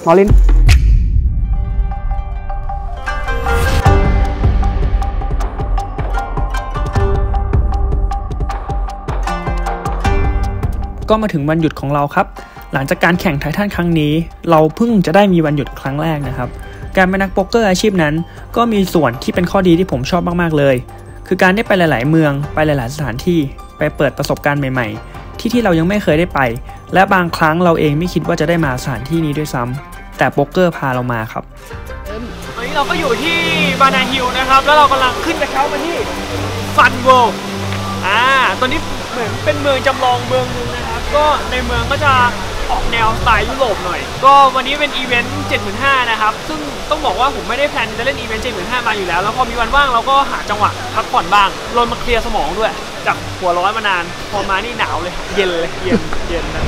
มอลินก็มาถึงวันหยุดของเราครับหลังจากการแข่งไททันครั้งนี้เราเพิ่งจะได้มีวันหยุดครั้งแรกนะครับการเป็นนักโป๊กเกอร์อาชีพนั้นก็มีส่วนที่เป็นข้อดีที่ผมชอบมากๆเลยคือการได้ไปหลายๆเมืองไปหลายๆสถานที่ไปเปิดประสบการณ์ใหม่ๆที่เรายังไม่เคยได้ไปและบางครั้งเราเองไม่คิดว่าจะได้มาสถานที่นี้ด้วยซ้ำแต่โป๊กเกอร์พาเรามาครับตอนนี้เราก็อยู่ที่บานาฮิลนะครับแล้วเรากำลังขึ้นกระเช้ามาที่ฟันเวิลด์ตอนนี้เหมือนเป็นเมืองจำลองเมืองนึงนะครับก็ในเมืองก็จะออกแนวสไตล์ยุโรปหน่อยก็วันนี้เป็นอีเวนต์ 75,000 นะครับซึ่งต้องบอกว่าผมไม่ได้แพลนจะเล่นอีเวนต์ 75,000 มาอยู่แล้วพอมีวันว่างเราก็หาจังหวะพักผ่อนบ้างลงมาเคลียร์สมองด้วยจากหัวร้อนมานานพอมานี่หนาวเลยเย็นเลยเย็นนะ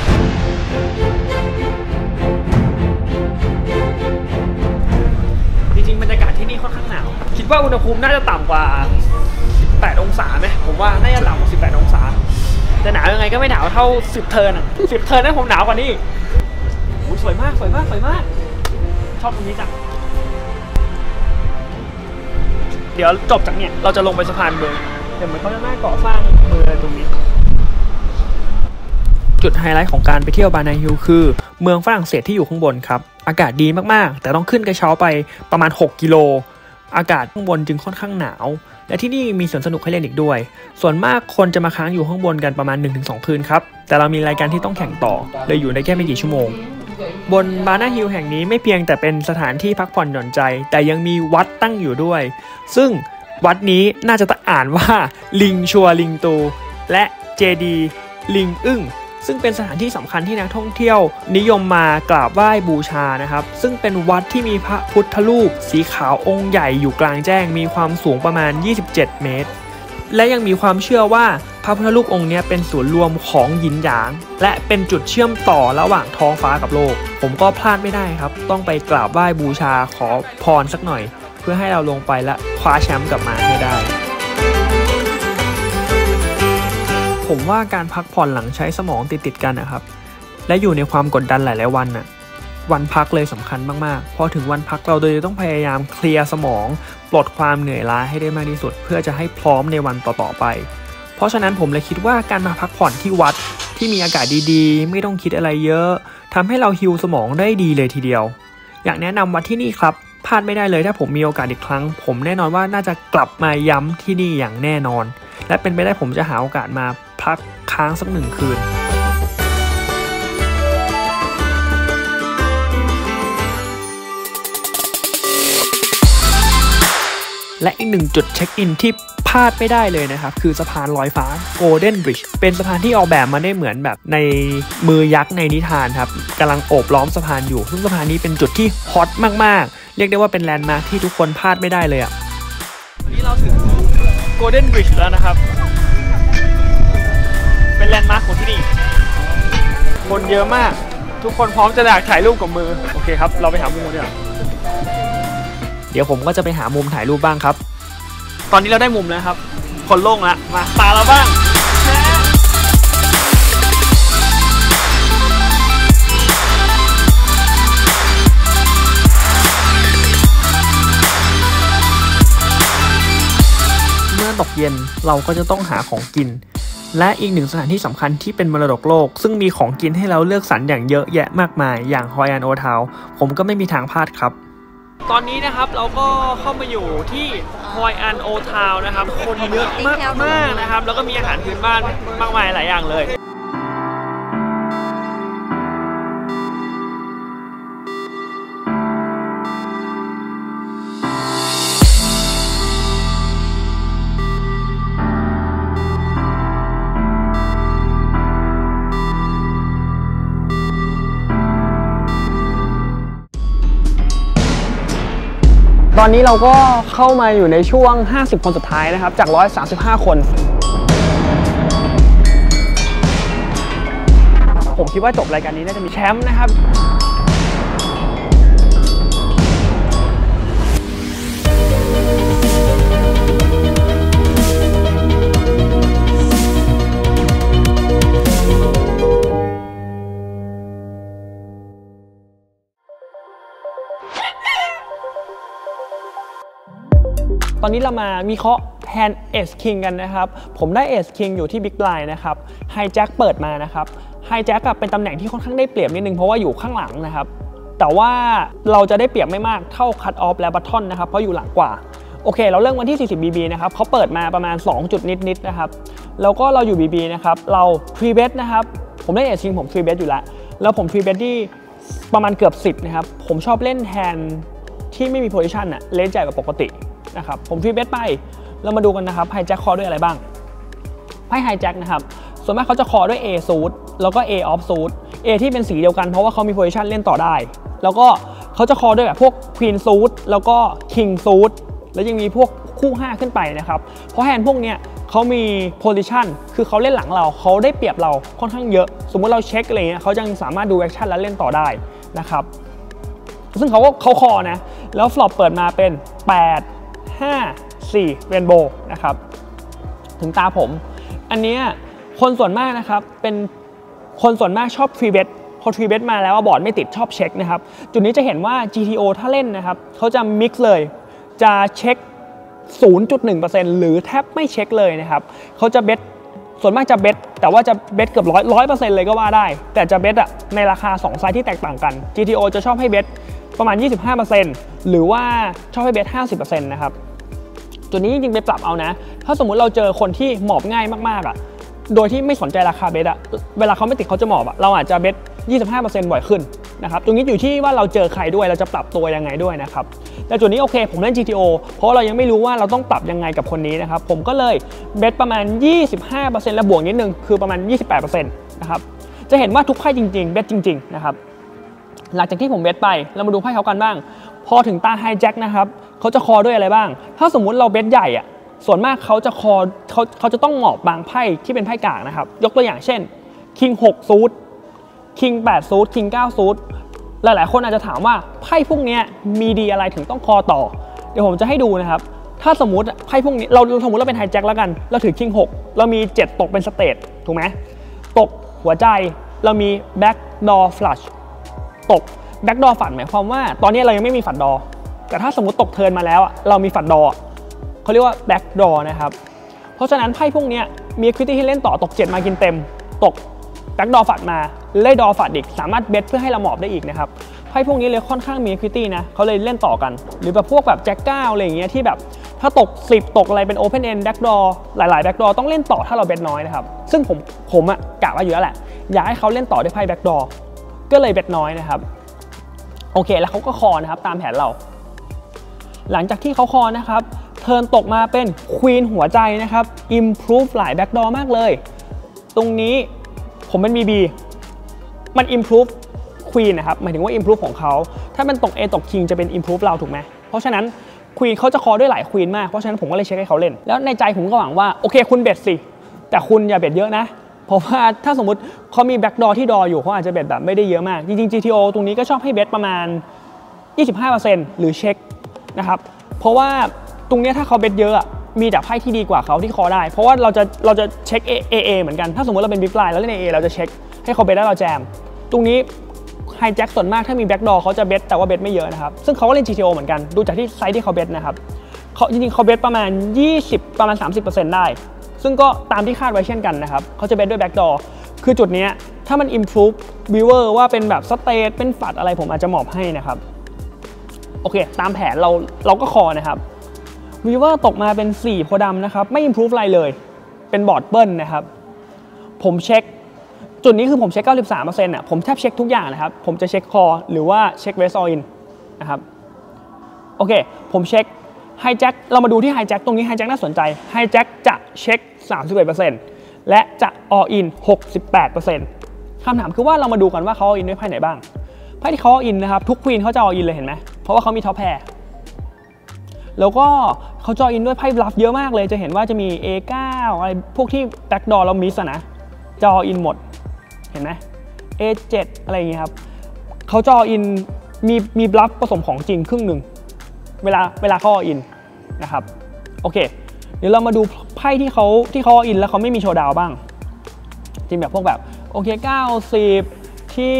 จริงๆบรรยากาศที่นี่ค่อนข้างหนาวคิดว่าอุณหภูมิน่าจะต่ำกว่า18 องศาไหมผมว่าน่าจะต่ำกว่า18 องศาจะหนาวยังไงก็ไม่หนาวเท่า10 เทิร์น10 เทิร์นนั้นผมหนาวกว่านี้สวยมากชอบตรงนี้จังเดี๋ยวจบจากเนี่ยเราจะลงไปสะพานเมืองเดี๋ยวเหมือนเขาจะน่าก่อสร้างเมืองตรงนี้จุดไฮไลท์ของการไปเที่ยวบานาฮิลคือเมืองฝรั่งเศสที่อยู่ข้างบนครับอากาศดีมากๆแต่ต้องขึ้นกระเช้าไปประมาณ6 กิโลอากาศข้างบนจึงค่อนข้างหนาวและที่นี่มีสวนสนุกให้เล่นอีกด้วยส่วนมากคนจะมาค้างอยู่ข้างบนกันประมาณ 1-2 คืนครับแต่เรามีรายการที่ต้องแข่งต่อเลยอยู่ได้แค่ไม่กี่ชั่วโมงบนบานาฮิลแห่งนี้ไม่เพียงแต่เป็นสถานที่พักผ่อนหย่อนใจแต่ยังมีวัดตั้งอยู่ด้วยซึ่งวัดนี้น่าจะอ่านว่าลิงชัวลิงตูและเจดีลิงอึ้งซึ่งเป็นสถานที่สำคัญที่นักท่องเที่ยวนิยมมากราบไหว้บูชานะครับซึ่งเป็นวัดที่มีพระพุทธรูปสีขาวองค์ใหญ่อยู่กลางแจ้งมีความสูงประมาณ27 เมตรและยังมีความเชื่อว่าพระพุทธรูปองค์นี้เป็นศูนย์รวมของหยินหยางและเป็นจุดเชื่อมต่อระหว่างท้องฟ้ากับโลกผมก็พลาดไม่ได้ครับต้องไปกราบไหว้บูชาขอพรสักหน่อยเพื่อให้เราลงไปและคว้าแชมป์กลับมาให้ได้ผมว่าการพักผ่อนหลังใช้สมองติดกันนะครับและอยู่ในความกดดันหลายๆวันวันพักเลยสำคัญมากๆพอถึงวันพักเราโดยต้องพยายามเคลียร์สมองปลดความเหนื่อยล้าให้ได้มากที่สุดเพื่อจะให้พร้อมในวันต่อๆไปเพราะฉะนั้นผมเลยคิดว่าการมาพักผ่อนที่วัดที่มีอากาศดีๆไม่ต้องคิดอะไรเยอะทำให้เราฮีลสมองได้ดีเลยทีเดียวอยากแนะนำวัดที่นี่ครับพลาดไม่ได้เลยถ้าผมมีโอกาสอีกครั้งผมแน่นอนว่าน่าจะกลับมาย้ำที่นี่อย่างแน่นอนและเป็นไปได้ผมจะหาโอกาสมาพักค้างสัก1 คืนและอีก1 จุดเช็คอินที่พลาดไม่ได้เลยนะครับคือสะพานลอยฟ้า Golden Bridge เป็นสะพานที่ออกแบบมาได้เหมือนแบบในมือยักษ์ในนิทานครับกำลังโอบล้อมสะพานอยู่ซึ่งสะพานนี้เป็นจุดที่ฮอตมากๆเรียกได้ว่าเป็นแลนด์มาร์คที่ทุกคนพลาดไม่ได้เลยวันนี้เราถึง Golden Bridge แล้วนะครับเป็นแลนด์มาร์คของที่นี่คนเยอะมากทุกคนพร้อมจะอยากถ่ายรูปกับมือโอเคครับเราไปหามุมกันดีกว่าเดี๋ยวผมก็จะไปหามุมถ่ายรูปบ้างครับตอนนี้เราได้มุมแล้วครับคนโล่งแล้วมาตาเราบ้างเมื่อตกเย็นเราก็จะต้องหาของกินและอีกหนึ่งสถานที่สำคัญที่เป็นมรดกโลกซึ่งมีของกินให้เราเลือกสรรอย่างเยอะแยะมากมายอย่างฮอยอันโอทาวผมก็ไม่มีทางพลาดครับตอนนี้นะครับเราก็เข้ามาอยู่ที่ฮอยอันโอทาวนะครับคนเยอะมากนะครับแล้วก็มีอาหารพื้นบ้านมากมายหลายอย่างเลยตอนนี้เราก็เข้ามาอยู่ในช่วง50 คนสุดท้ายนะครับจาก135 คนผมคิดว่าจบรายการนี้น่าจะมีแชมป์นะครับ ตอนนี้เรามาวิเคราะห์แฮนด์เอสคิงกันนะครับผมได้เอสคิงอยู่ที่บิ๊กไบลน์นะครับไฮแจ็คเปิดมานะครับไฮแจ็คเป็นตำแหน่งที่ค่อนข้างได้เปรียบนิดนึงเพราะว่าอยู่ข้างหลังนะครับแต่ว่าเราจะได้เปรียบไม่มากเท่าคัตออฟและบัตทอนนะครับเพราะอยู่หลังกว่าโอเคเราเริ่มวันที่40 BB นะครับเขาเปิดมาประมาณ2จุดนิดๆนะครับแล้วก็เราอยู่ BB นะครับเรา3 bet นะครับผมเล่นเอสคิงผม3 bet อยู่แล้วผม3 bet ที่ประมาณเกือบ10นะครับผมชอบเล่นแฮนด์ที่ไม่มีโพซิชันอะเล่นใหญ่กว่าปกตินะครับผม3 bet ไปเรามาดูกันนะครับไฮแจ็คคอด้วยอะไรบ้างไพ่ไฮแจ็คนะครับส่วนมากเขาจะคอด้วย A ซูทแล้วก็ A off ซูท A ที่เป็นสีเดียวกันเพราะว่าเขามีโพซิชันเล่นต่อได้แล้วก็เขาจะคอด้วยแบบพวก Queen ซูทแล้วก็ King ซูทแล้วยังมีพวกคู่5ขึ้นไปนะครับเพราะแฮนด์พวกเนี้ยเขามีโพซิชันคือเขาเล่นหลังเราเขาได้เปรียบเราค่อนข้างเยอะสมมติเราเช็คอะไรเงี้ยเขายังสามารถดูแอคชั่นแล้วเล่นต่อได้นะครับซึ่งเขาคอนะแล้วฟลอปเปิดมาเป็น8 5 4เรนโบว์นะครับถึงตาผมอันนี้คนส่วนมากนะครับเป็นคนส่วนมากชอบทรีเบตพอทรีเบตมาแล้วบอร์ดไม่ติดชอบเช็คนะครับจุดนี้จะเห็นว่า GTO ถ้าเล่นนะครับเขาจะมิกซ์เลยจะเช็ค 0.1% หรือแทบไม่เช็คเลยนะครับเขาจะเบตส่วนมากจะเบตแต่ว่าจะเบตเกือบ100% เลยก็ว่าได้แต่จะเบตในราคา2ไซส์ที่แตกต่างกัน GTO จะชอบให้เบตประมาณ 25% หรือว่าชอบให้เบต 50% นะครับจุดนี้จริงๆไปปรับเอานะถ้าสมมุติเราเจอคนที่หมอบง่ายมากๆโดยที่ไม่สนใจราคาเบสเวลาเขาไม่ติดเขาจะหมอบเราอาจจะเบส 25% บ่อยขึ้นนะครับตรงนี้อยู่ที่ว่าเราเจอใครด้วยเราจะปรับตัวยังไงด้วยนะครับแต่จุดนี้โอเคผมเล่น GTO เพราะเรายังไม่รู้ว่าเราต้องปรับยังไงกับคนนี้นะครับผมก็เลยเบสประมาณ 25% และบวกนิดนึงคือประมาณ 28% นะครับจะเห็นว่าทุกไพ่จริงๆเบสจริงๆนะครับหลังจากที่ผมเบสไปเรามาดูไพ่เขากันบ้างพอถึงตาไฮแจ็คนะครับเขาจะคอด้วยอะไรบ้างถ้าสมมุติเราเบสใหญ่ส่วนมากเขาจะคอเขาจะต้องหมอบบางไพ่ที่เป็นไพ่กลางนะครับยกตัวอย่างเช่น King 6 ซูท King 8 ซูท King 9 ซูทหลายๆคนอาจจะถามว่าไพ่พวกนี้มีดีอะไรถึงต้องคอต่อเดี๋ยวผมจะให้ดูนะครับถ้าสมมุติไพ่พวกนี้เราสมมุติเราเป็นไฮแจ็คแล้วกันเราถือ King 6เรามี7ตกเป็นสเตทถูกไหมตกหัวใจเรามี Back Door Flush ตก Back Door Flush หมายความว่าตอนนี้เรายังไม่มีฝัดดอแต่ถ้าสมมติตกเทิร์นมาแล้วเรามีฝัดดอเขาเรียกว่า Back Door นะครับเพราะฉะนั้นไพ่พวกนี้มี equity ที่เล่นต่อตก7มากินเต็มตก Back Door ฝัดมาเล่นดอฝัดอีกสามารถเบสเพื่อให้เราหมอบได้อีกนะครับไพ่พวกนี้เลยค่อนข้างมี equity นะเขาเลยเล่นต่อกันหรือแบบพวกแบบแจ็ค9อะไรอย่างเงี้ยที่แบบถ้าตก10ตกอะไรเป็น Open End Back Door หลายๆ Back Door ต้องเล่นต่อถ้าเราเบสน้อยนะครับซึ่งผมกะว่าอยู่แล้วแหละอยากให้เขาเล่นต่อด้วยไพ่ Back Door ก็เลยเบสน้อยนะครับโอเคแล้วเขาก็คอนะครับตามแผนเราหลังจากที่เขาคอนะครับเทิร์นตกมาเป็นควีนหัวใจนะครับ improve หลายแบ็กดอร์มากเลยตรงนี้ผมเป็น BB มัน improve ควีนนะครับหมายถึงว่า improve ของเขาถ้าเป็นตก A ตก King จะเป็น improve เราถูกไหมเพราะฉะนั้นควีนเขาจะคอด้วยหลายควีนมากเพราะฉะนั้นผมก็เลยเช็คให้เขาเล่นแล้วในใจผมก็หวังว่าโอเคคุณเบ็ดสิแต่คุณอย่าเบ็ดเยอะนะเพราะว่าถ้าสมมติเขามีแบ็กดอร์ที่ดออยู่เขาอาจจะเบ็ดแบบไม่ได้เยอะมากจริงๆ GTO ตรงนี้ก็ชอบให้เบ็ดประมาณ 25% หรือเช็คนะครับเพราะว่าตรงนี้ถ้าเขาเบสเยอะมีแต่ไพ่ที่ดีกว่าเขาที่คอได้เพราะว่าเราจะเช็ค AA เหมือนกันถ้าสมมติเราเป็นบิ๊กไลน์แล้วเล่น AA เราจะเช็คให้เขาเบสแล้วเราแจมตรงนี้ไฮแจ็คส่วนมากถ้ามีแบ็กดอร์เขาจะเบสแต่ว่าเบสไม่เยอะนะครับซึ่งเขาก็เล่น GTO เหมือนกันดูจากที่ไซส์ที่เขาเบสนะครับเขาจริงๆเขาเบสประมาณ 30% ได้ซึ่งก็ตามที่คาดไว้เช่นกันนะครับเขาจะเบสด้วยแบ็กดอร์คือจุดนี้ถ้ามัน improve viewer ว่าเป็นแบบสเตทเป็นฝัดอะไรผมอาจจะหมอบให้นะครับโอเคตามแผนเราก็คอนะครับวีเวอร์ตกมาเป็น4โพดำนะครับไม่ improve อะไรเลยเป็นบอร์ดเบิ้ลนะครับผมเช็คจุดนี้คือผมเช็ค 93% ผมแทบเช็คทุกอย่างนะครับผมจะเช็คคอหรือว่าเช็คเวสออลอินนะครับโอเคผมเช็คไฮแจ็คเรามาดูที่ไฮแจ็คตรงนี้ไฮแจ็คน่าสนใจไฮแจ็คจะเช็ค 31% และจะออลอิน 68% คำถามคือว่าเรามาดูกันว่าเขาออลอินด้วยไพ่ไหนบ้างไพ่ที่เขาออลอินนะครับทุกควีนเขาจะออลอินเลยเห็นไหมเพราะว่าเขามีท็อปแพร์แล้วก็เขาจออินด้วยไพ่บลัฟเยอะมากเลยจะเห็นว่าจะมี A9 อะไรพวกที่แบ็กดอร์เรามิสนะจออินหมดเห็นไหม A7 อะไรอย่างเงี้ยครับเขาจออินมีบลัฟผสมของจริงครึ่งหนึ่งเวลาเขาอินนะครับโอเคเดี๋ยวเรามาดูไพ่ที่เขาอินแล้วเขาไม่มีโชว์ดาวบ้างทีมแบบพวกแบบโอเค90ที่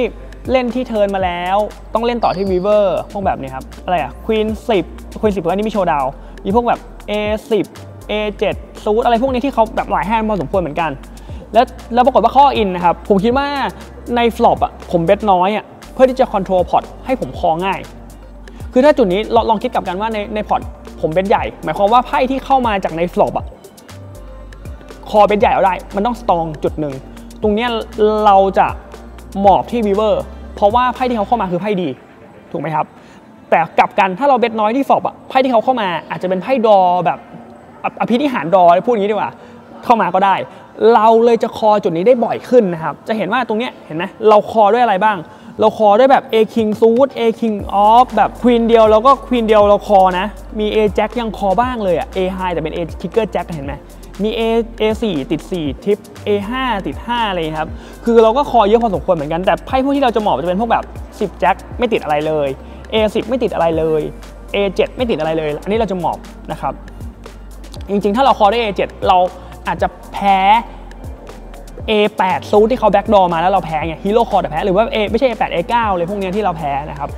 เล่นที่เทิร์นมาแล้วต้องเล่นต่อที่วีเวอร์พวกแบบนี้ครับอะไรอะควีน10ควีน10อันนี้มีโชว์ดาวมีพวกแบบ A10 A7 ซูทอะไรพวกนี้ที่เขาแบบหลายแฮนด์พอสมควรเหมือนกันแล้วปรากฏว่าข้ออินนะครับผมคิดว่าในฟลอปผมเบสน้อยเพื่อที่จะคอนโทรลพอร์ตให้ผมคอง่ายคือถ้าจุดนี้ลองคิดกลับกันว่าในพอร์ตผมเบสใหญ่หมายความว่าไพ่ที่เข้ามาจากในฟลอปคอเบสใหญ่เอาได้มันต้องสตรองจุดหนึ่งตรงนี้เราจะหมอบที่วีเวอร์เพราะว่าไพ่ที่เขาเข้ามาคือไพ่ดีถูกไหมครับแต่กลับกันถ้าเราเบสน้อยที่ฟลอปไพ่ที่เขาเข้ามาอาจจะเป็นไพ่ดอแบบอภินิหารดอพูดอย่างนี้ดีกว่าเข้ามาก็ได้เราเลยจะคอจุดนี้ได้บ่อยขึ้นนะครับจะเห็นว่าตรงนี้เห็นไหมเราคอด้วยอะไรบ้างเราคอด้วยแบบ A King Suit A King Off แบบ Queen เดียวแล้วก็ Queen เดียวเราคอนะมี A Jack ยังคอบ้างเลยA High แต่เป็น A Kicker Jack เห็นไหมมี A4 ติด4ทิป A5 ติด5อะไรครับคือเราก็คอเยอะพอสมควรเหมือนกันแต่ไพ่พวกที่เราจะเหมาะจะเป็นพวกแบบ10 Jack ไม่ติดอะไรเลย A10 ไม่ติดอะไรเลย A7 ไม่ติดอะไรเลยอันนี้เราจะเหมาะนะครับจริงๆถ้าเราคอด้วย A7 เราอาจจะแพ้ A8 ซูทที่เขาแบ็กดอร์มาแล้วเราแพ้ไงฮีโร่คอร์แต่แพ้หรือว่าไม่ใช่ A8 A9 เลยพวกนี้ที่เราแพ้นะครับ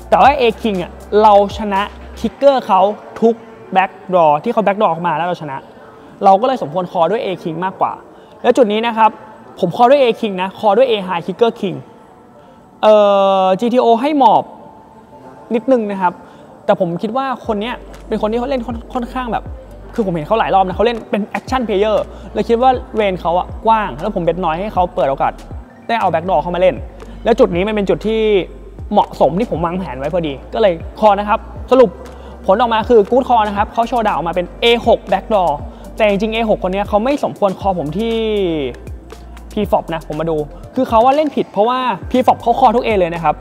แต่ว่า A King เราชนะคิกเกอร์เขาทุกแบ็กดอร์ที่เขาแบ็กดอร์ออกมาแล้วเราชนะเราก็เลยสมควรคอด้วย A King มากกว่าแล้วจุดนี้นะครับผมคอด้วย A King นะคอด้วย A High Kicker King GTO ให้หมอบนิดนึงนะครับแต่ผมคิดว่าคนนี้เป็นคนที่เขาเล่นค่อนข้างแบบคือผมเห็นเขาหลายรอบนะเขาเล่นเป็นแอคชั่นเพลเยอร์เลยคิดว่าเรนเขากว้างแล้วผมเบ็ดน้อยให้เขาเปิดโอกาสได้เอาแบ็กดอร์เข้ามาเล่นแล้วจุดนี้มันเป็นจุดที่เหมาะสมที่ผมวางแผนไว้พอดีก็เลยคอนะครับสรุปผลออกมาคือกู๊ดคอนะครับเขาโชว์ดาวออกมาเป็น A6 แบ็กดอร์แต่จริงๆ A6 คนนี้เขาไม่สมควรคอผมที่ P-FOP นะผมมาดูคือเขาว่าเล่นผิดเพราะว่า P-FOP เขาคอทุก A เลยนะครับ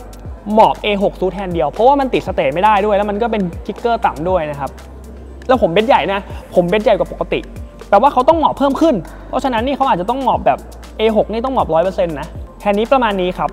หมอบ A6 ซูทแทนเดียวเพราะว่ามันติดสเตจไม่ได้ด้วยแล้วมันก็เป็นคิกเกอร์ต่ำด้วยนะครับแล้วผมเบสใหญ่นะผมเบสใหญ่กว่าปกติแปลว่าเขาต้องหมอบเพิ่มขึ้นเพราะฉะนั้นนี่เขาอาจจะต้องหมอบแบบ A6 นี่ต้องหมอบ 100% นะแค่นี้ประมาณนี้ครับ